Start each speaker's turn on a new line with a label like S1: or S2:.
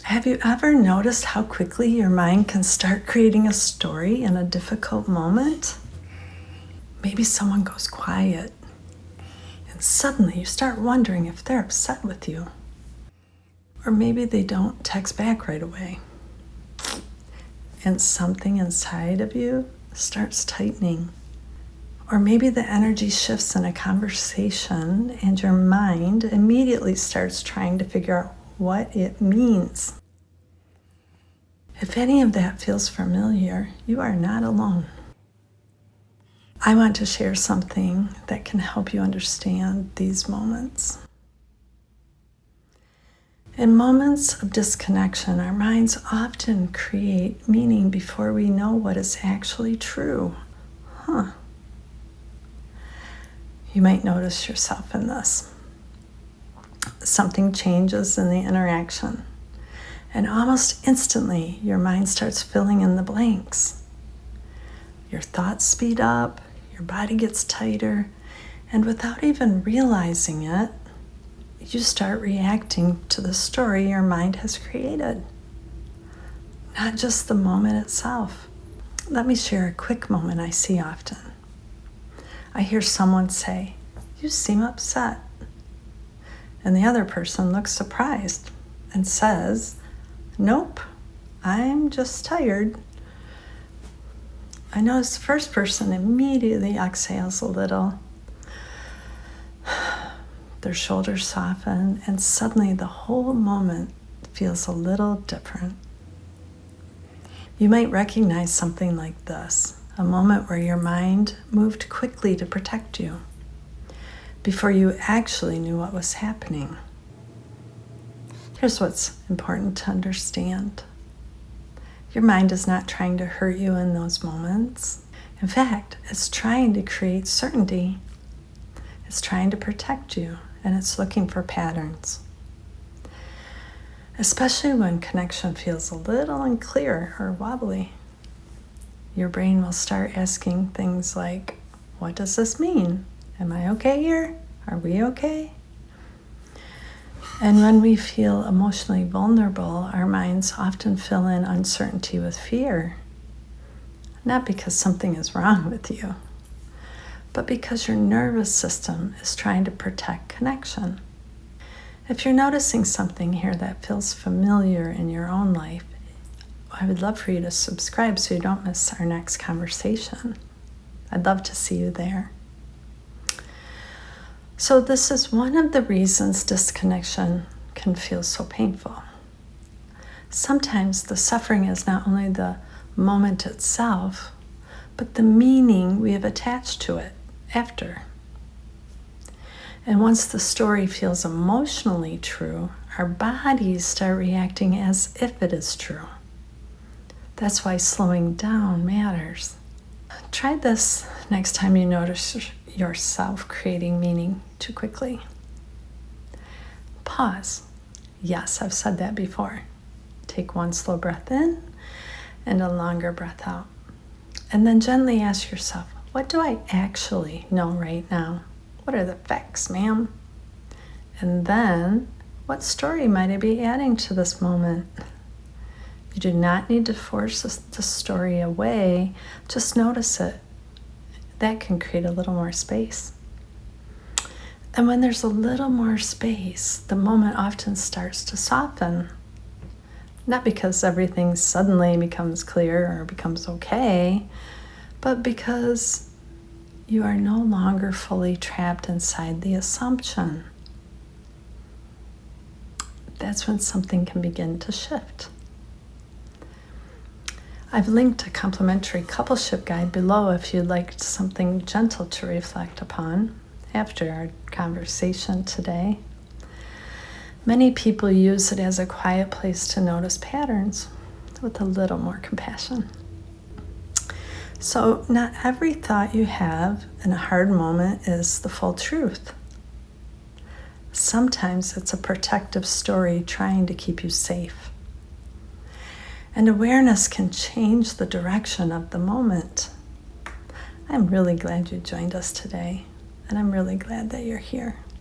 S1: Have you ever noticed how quickly your mind can start creating a story in a difficult moment? Maybe someone goes quiet, and suddenly you start wondering if they're upset with you. Or maybe they don't text back right away. And something inside of you starts tightening. Or maybe the energy shifts in a conversation and your mind immediately starts trying to figure out what it means. If any of that feels familiar, you are not alone. I want to share something that can help you understand these moments. In moments of disconnection, our minds often create meaning before we know what is actually true. You might notice yourself in this. Something changes in the interaction, and almost instantly your mind starts filling in the blanks. Your thoughts speed up, your body gets tighter, and without even realizing it, you start reacting to the story your mind has created, not just the moment itself. Let me share a quick moment I see often. I hear someone say, "You seem upset." And the other person looks surprised and says, "Nope, I'm just tired." I notice the first person immediately exhales a little. Their shoulders soften, and suddenly the whole moment feels a little different. You might recognize something like this, a moment where your mind moved quickly to protect you before you actually knew what was happening. Here's what's important to understand. Your mind is not trying to hurt you in those moments. In fact, it's trying to create certainty. It's trying to protect you, and it's looking for patterns. Especially when connection feels a little unclear or wobbly. Your brain will start asking things like, what does this mean? Am I okay here? Are we okay? And when we feel emotionally vulnerable, our minds often fill in uncertainty with fear. Not because something is wrong with you, but because your nervous system is trying to protect connection. If you're noticing something here that feels familiar in your own life, I would love for you to subscribe so you don't miss our next conversation. I'd love to see you there. So this is one of the reasons disconnection can feel so painful. Sometimes the suffering is not only the moment itself, but the meaning we have attached to it after. And once the story feels emotionally true, our bodies start reacting as if it is true. That's why slowing down matters. Try this next time you notice yourself creating meaning too quickly. Pause. Yes, I've said that before. Take one slow breath in and a longer breath out. And then gently ask yourself, what do I actually know right now? What are the facts, ma'am? And then, what story might I be adding to this moment? You do not need to force the story away. Just notice it. That can create a little more space. And when there's a little more space, the moment often starts to soften. Not because everything suddenly becomes clear or becomes okay, but because you are no longer fully trapped inside the assumption. That's when something can begin to shift. I've linked a complimentary coupleship guide below if you'd like something gentle to reflect upon after our conversation today. Many people use it as a quiet place to notice patterns with a little more compassion. So not every thought you have in a hard moment is the full truth. Sometimes it's a protective story trying to keep you safe. And awareness can change the direction of the moment. I'm really glad you joined us today, and I'm really glad that you're here.